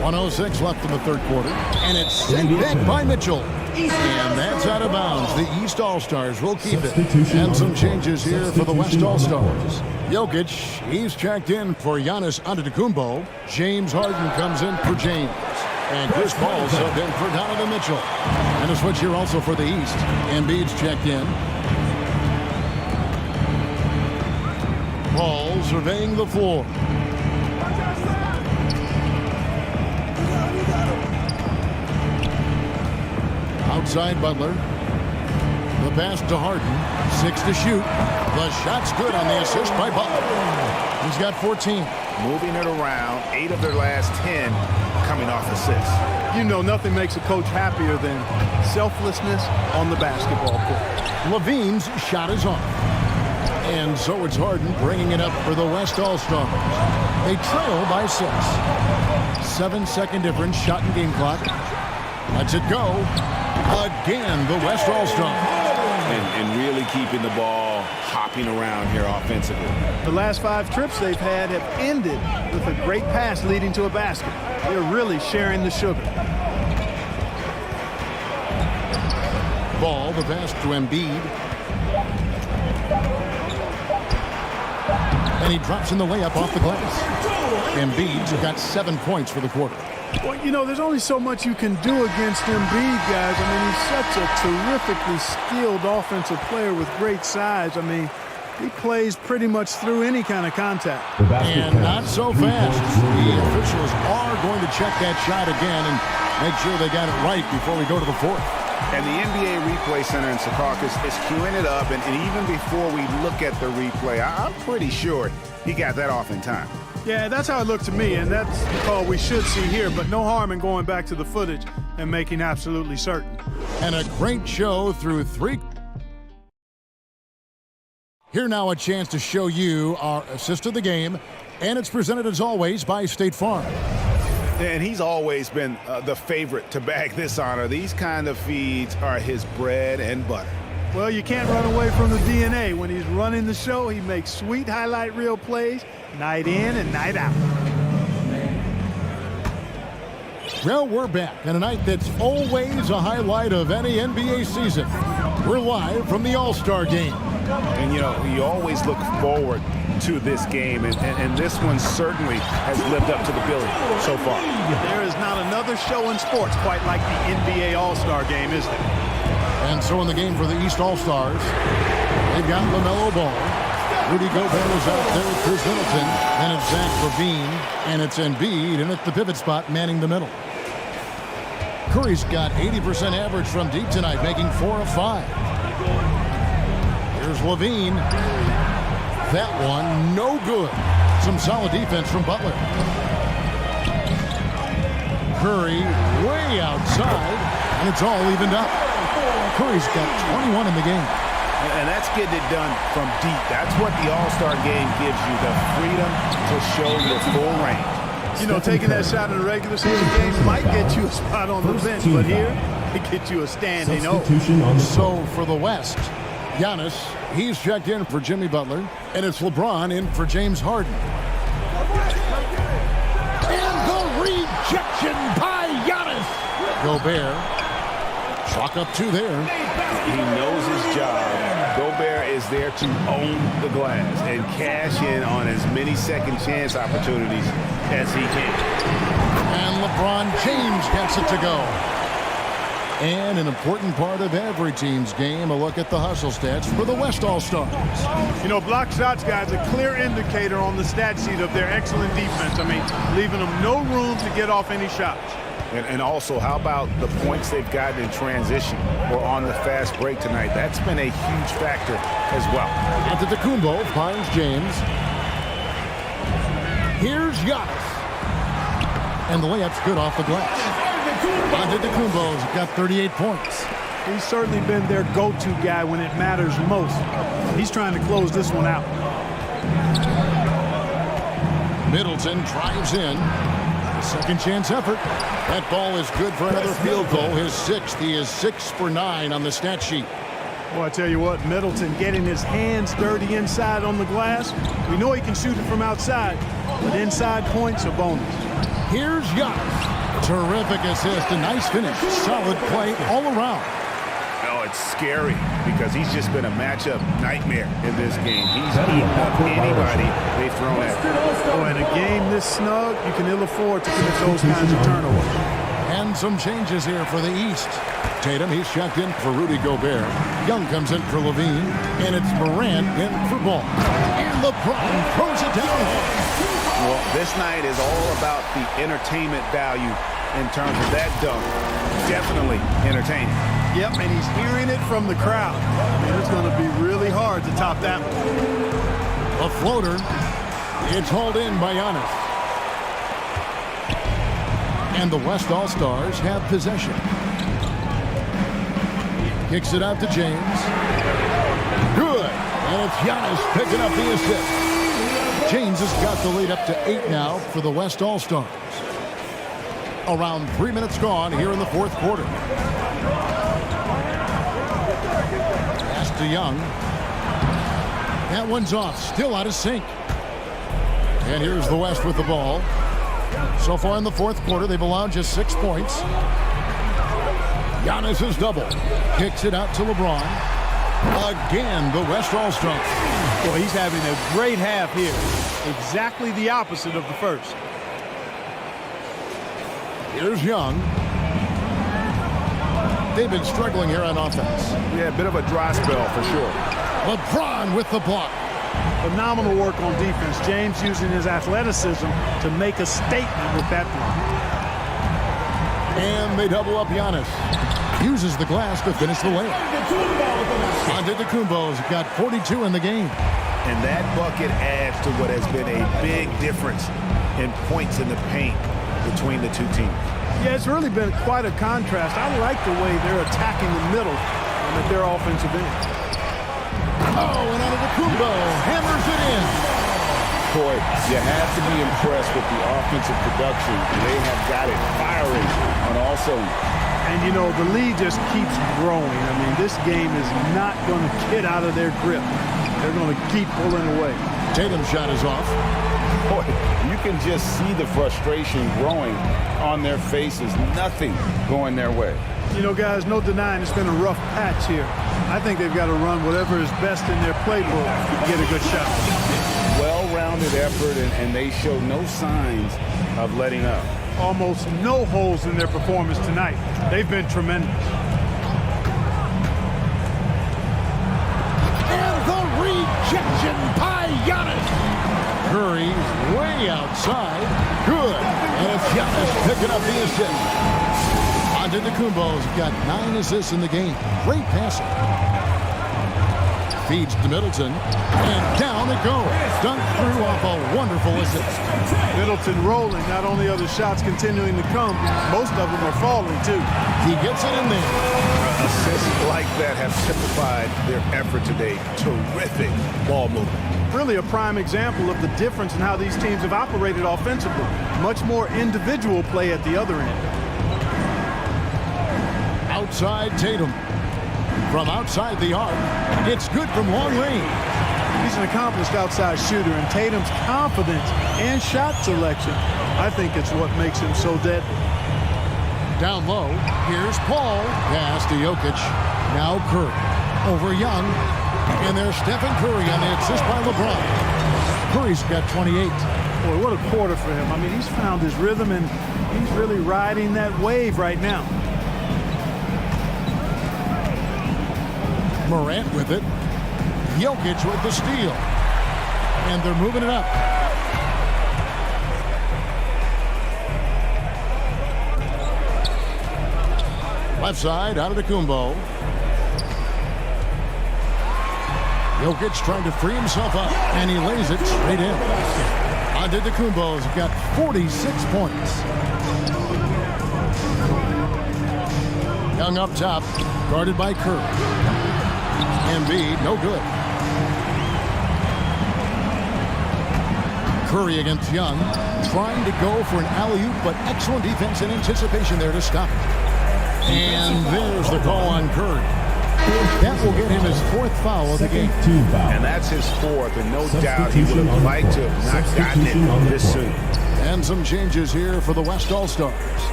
1:06 left in the third quarter. And it's sent back by Mitchell. And that's out of bounds. The East All-Stars will keep it. And some changes here for the West All-Stars. Jokic, he's checked in for Giannis Antetokounmpo. James Harden comes in for James. And Chris Paul subbed in for Donovan Mitchell. And a switch here also for the East. Embiid's checked in. Paul surveying the floor. Outside Butler. The pass to Harden. 6 to shoot. The shot's good on the assist by Butler. He's got 14. Moving it around. 8 of their last 10 coming off assists. You know, nothing makes a coach happier than selflessness on the basketball court. Levine's shot is off. And so it's Harden bringing it up for the West All-Stars. They trail by 6. 7-second difference, shot and game clock. Lets it go. Again, the West All-Stars. And really keeping the ball hopping around here offensively. The last 5 trips they've had have ended with a great pass leading to a basket. They're really sharing the sugar. Ball, the pass to Embiid. And he drops in the layup off the glass. Embiid's got 7 points for the quarter. Well, you know, there's only so much you can do against Embiid, guys. I mean, he's such a terrifically skilled offensive player with great size. I mean, he plays pretty much through any kind of contact. And not so fast. The officials are going to check that shot again and make sure they got it right before we go to the fourth. And the NBA Replay Center in Secaucus is queuing it up, and even before we look at the replay, I'm pretty sure he got that off in time. Yeah, that's how it looked to me, and that's the call we should see here, but no harm in going back to the footage and making absolutely certain. And a great show through 3. Here now a chance to show you our assist of the game, and it's presented as always by State Farm. And he's always been the favorite to bag this honor. These kind of feeds are his bread and butter. Well, you can't run away from the DNA. When he's running the show, he makes sweet highlight reel plays night in and night out. Well, we're back, and a night that's always a highlight of any NBA season. We're live from the All-Star Game. And, you know, you always look forward to this game, and this one certainly has lived up to the billing so far. There is not another show in sports quite like the NBA All-Star Game, is there? And so in the game for the East All-Stars, they've got LaMelo Ball. Rudy Gobert is out there with Chris Middleton. Then it's Zach LaVine, and it's Embiid, and at the pivot spot, manning the middle. Curry's got 80% average from deep tonight, making 4 of 5. Here's LaVine. That one, no good. Some solid defense from Butler. Curry way outside, and it's all evened up. Curry's got 21 in the game. And that's getting it done from deep. That's what the All-Star Game gives you, the freedom to show your full range. You know, taking that shot in a regular season game might get you a spot on the bench, but here, it gets you a standing O. So for the West, Giannis, he's checked in for Jimmy Butler, and it's LeBron in for James Harden. And the rejection by Giannis. Gobert, chalk up 2 there. He knows his job. Gobert is there to own the glass and cash in on as many second chance opportunities as he can. And LeBron James gets it to go. And an important part of every team's game, a look at the hustle stats for the West All-Stars. You know, block shots, guys, a clear indicator on the stat sheet of their excellent defense. I mean, leaving them no room to get off any shots. And also, how about the points they've gotten in transition or on the fast break tonight? That's been a huge factor as well. Antetokounmpo finds James. Here's Giannis. And the layup's good off the glass. Antetokounmpo's got 38 points. He's certainly been their go-to guy when it matters most. He's trying to close this one out. Middleton drives in. Second chance effort. That ball is good for another field goal. His 6th. He is 6 for 9 on the stat sheet. Well, I tell you what, Middleton getting his hands dirty inside on the glass. We know he can shoot it from outside, but inside points a bonus. Here's Giannis. Terrific assist. A nice finish. Solid play all around. Oh, it's scary because he's just been a matchup nightmare in this game. He's eaten up anybody they've thrown at him. Oh, in a game this snug, you can ill afford to commit those kinds of turnovers. And some changes here for the East. Tatum, he's checked in for Rudy Gobert. Young comes in for LaVine. And it's Durant in for Ball. And LeBron throws it down. Well, this night is all about the entertainment value in terms of that dunk. Definitely entertaining. Yep, and he's hearing it from the crowd. And it's going to be really hard to top that one. A floater. It's hauled in by Giannis. And the West All-Stars have possession. Kicks it out to James. Good. And it's Giannis picking up the assist. James has got the lead up to 8 now for the West All-Stars. Around 3 minutes gone here in the 4th quarter. Pass to Young. That one's off. Still out of sync. And here's the West with the ball. So far in the 4th quarter, they've allowed just 6 points. Giannis is double. Kicks it out to LeBron. Again, the West All-Stars. Well, he's having a great half here. Exactly the opposite of the first. Here's Young. They've been struggling here on offense. Yeah, a bit of a dry spell for sure. LeBron with the block. Phenomenal work on defense. James using his athleticism to make a statement with that block. And they double up Giannis. Uses the glass to finish the layup. Antetokounmpo's got 42 in the game. And that bucket adds to what has been a big difference in points in the paint between the two teams. Yeah, it's really been quite a contrast. I like the way they're attacking the middle at their offensive end. Oh, and Antetokounmpo hammers it in. Boy, you have to be impressed with the offensive production. They have got it firing on all cylinders. And, you know, the lead just keeps growing. I mean, this game is not going to get out of their grip. They're going to keep pulling away. Tatum's shot is off. boy, you can just see the frustration growing on their faces. Nothing going their way. You know, guys, no denying it's been a rough patch here. I think they've got to run whatever is best in their playbook to get a good shot. Well-rounded effort, and they show no signs of letting up. Almost no holes in their performance tonight. They've been tremendous. And the rejection by Giannis. Curry's way outside. Good. And it's Giannis picking up the assist. Antetokounmpo's got 9 assists in the game. Great passing. Feeds to Middleton. And down it goes. Dunked through off a wonderful assist. Middleton rolling. Not only are the shots continuing to come, most of them are falling too. He gets it in there. Assists like that have typified their effort today. Terrific ball movement. Really a prime example of the difference in how these teams have operated offensively. Much more individual play at the other end. Outside Tatum. From outside the arc, it's good from long range. He's an accomplished outside shooter, and Tatum's confidence and shot selection, I think it's what makes him so deadly. Down low, here's Paul. Pass to Jokic. Now Curry. Over Young. And there's Stephen Curry on the assist by LeBron. Curry's got 28. Boy, what a quarter for him. I mean, he's found his rhythm, and he's really riding that wave right now. Morant with it. Jokic with the steal. And they're moving it up. Left side, Antetokounmpo. Jokic trying to free himself up, and he lays it straight in. Antetokounmpo's got 46 points. Young up top, guarded by Curry. Embiid, no good. Curry against Young, trying to go for an alley-oop, but excellent defense and anticipation there to stop it. And there's the call on Curry. That will get him his 4th foul of the game. And that's his 4th, and no doubt he would have liked to have not gotten it this soon. And some changes here for the West All-Stars.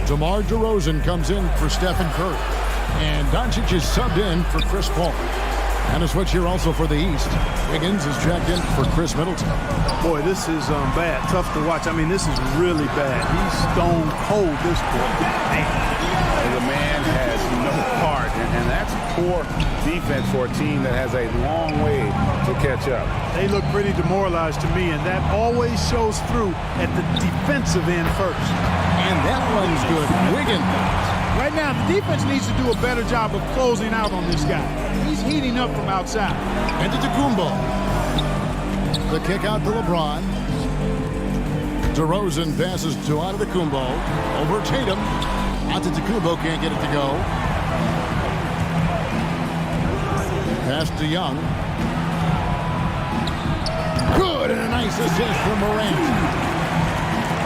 DeMar DeRozan comes in for Stephen Curry. And Doncic is subbed in for Chris Paul. And a switch here also for the East. Wiggins is checked in for Chris Middleton. Boy, this is bad. Tough to watch. I mean, this is really bad. He's stone cold this quarter. The man has no heart, and that's poor defense for a team that has a long way to catch up. They look pretty demoralized to me, and that always shows through at the defensive end first. And that one's good. Wiggins. Right now, the defense needs to do a better job of closing out on this guy. He's heating up from outside. Antetokounmpo. The kick out to LeBron. DeRozan passes to Antetokounmpo. Over Tatum. Antetokounmpo can't get it to go. Pass to Young. Good, and a nice assist from Morant.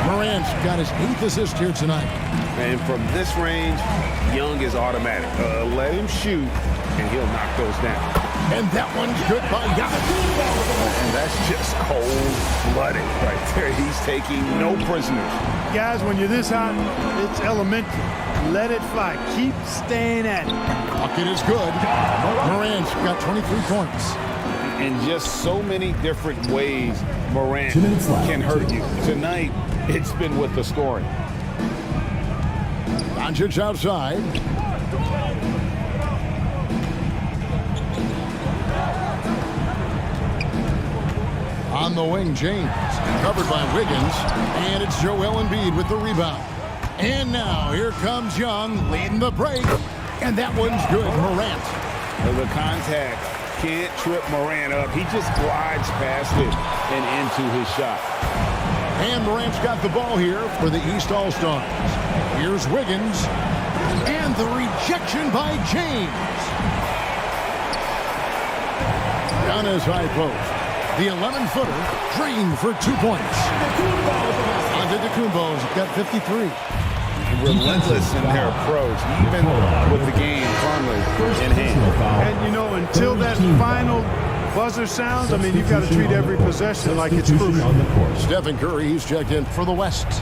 Morant's got his 8th assist here tonight. And from this range, Young is automatic. Let him shoot, and he'll knock those down. And that one's good by Giannis. And that's just cold-blooded right there. He's taking no prisoners. Guys, when you're this hot, it's elementary. Let it fly. Keep staying at it. Bucket is good. Morant's got 23 points. In just so many different ways, Morant can hurt you. Tonight, it's been with the scoring. Doncic outside. On the wing, James. Covered by Wiggins. And it's Joel Embiid with the rebound. And now, here comes Young leading the break. And that one's good, Morant. The contact can't trip Morant up. He just glides past it and into his shot. And Morant's got the ball here for the East All-Stars. Here's Wiggins. And the rejection by James. Down his high post. The 11-footer drained for 2 points. Antetokounmpo's got 53. Relentless in their approach, even with the game firmly in hand. And, you know, until that final buzzer sounds, I mean, you've got to treat every possession like it's crucial. Stephen Curry, he's checked in for the West.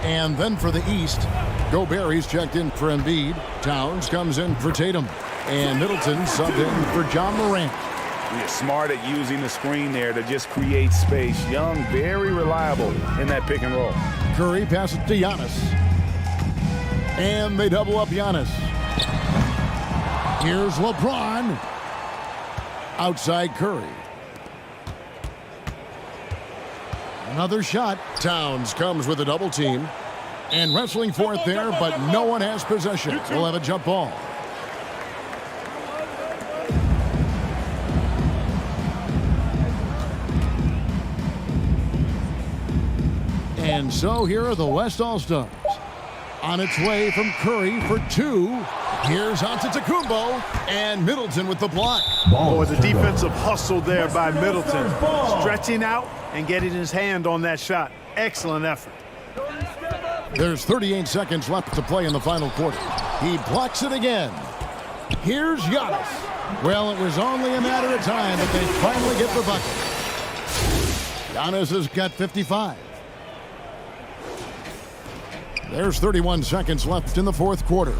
And then for the East, Gobert, he's checked in for Embiid. Towns comes in for Tatum. And Middleton subbed in for John Morant. He's smart at using the screen there to just create space. Young, very reliable in that pick and roll. Curry passes to Giannis. And they double up Giannis. Here's LeBron. Outside Curry. Another shot. Towns comes with a double team. And wrestling for it there, but no one has possession. We'll have a jump ball. And so here are the West All-Stars. On its way from Curry for two. Here's Antetokounmpo and Middleton with the block. Boy, the defensive hustle there by Middleton. Stretching out and getting his hand on that shot. Excellent effort. There's 38 seconds left to play in the final quarter. He blocks it again. Here's Giannis. Well, it was only a matter of time that they finally get the bucket. Giannis has got 55. There's 31 seconds left in the fourth quarter.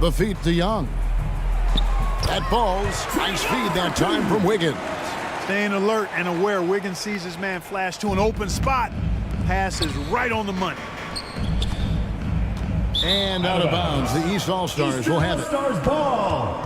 The feed to Young. That ball's nice feed that time from Wiggins. Staying alert and aware. Wiggins sees his man flash to an open spot. Pass is right on the money. And out of bounds. The East All-Stars will have it. All-Stars ball.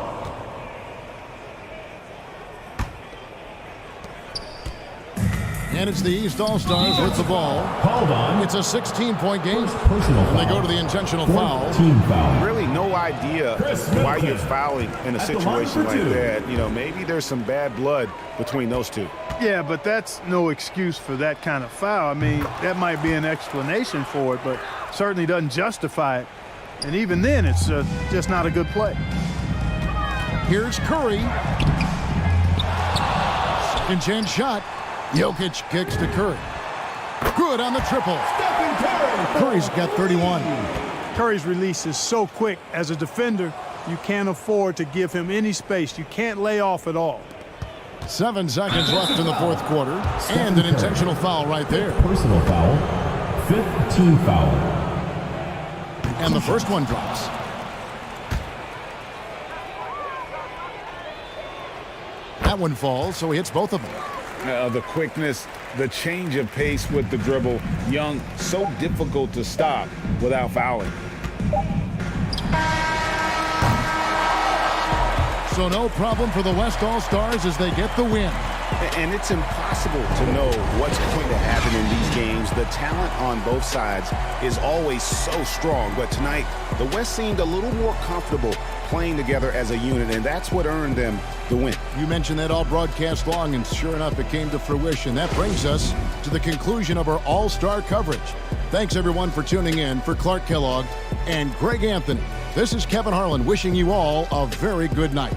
And it's the East All-Stars with the ball. Called on. It's a 16-point game. Personal And they foul. go to the intentional foul. Team foul. Really no idea why you're fouling in a situation like that. You know, maybe there's some bad blood between those two. Yeah, but that's no excuse for that kind of foul. I mean, that might be an explanation for it, but certainly doesn't justify it. And even then, it's just not a good play. Here's Curry. Second chance shot. Jokic kicks to Curry. Good on the triple. Curry's got 31. Curry's release is so quick. As a defender, you can't afford to give him any space. You can't lay off at all. 7 seconds left in the fourth quarter. And an intentional foul right there. Personal foul. 5th team foul. And the first one drops. That one falls, so he hits both of them. The quickness, the change of pace with the dribble. Young, so difficult to stop without fouling. So no problem for the West All-Stars as they get the win. And it's impossible to know what's going to happen in these games. The talent on both sides is always so strong. But tonight, the West seemed a little more comfortable playing together as a unit, and that's what earned them the win. You mentioned that all broadcast long, and sure enough, it came to fruition. That brings us to the conclusion of our all-star coverage. Thanks, everyone, for tuning in. For Clark Kellogg and Greg Anthony, this is Kevin Harlan wishing you all a very good night.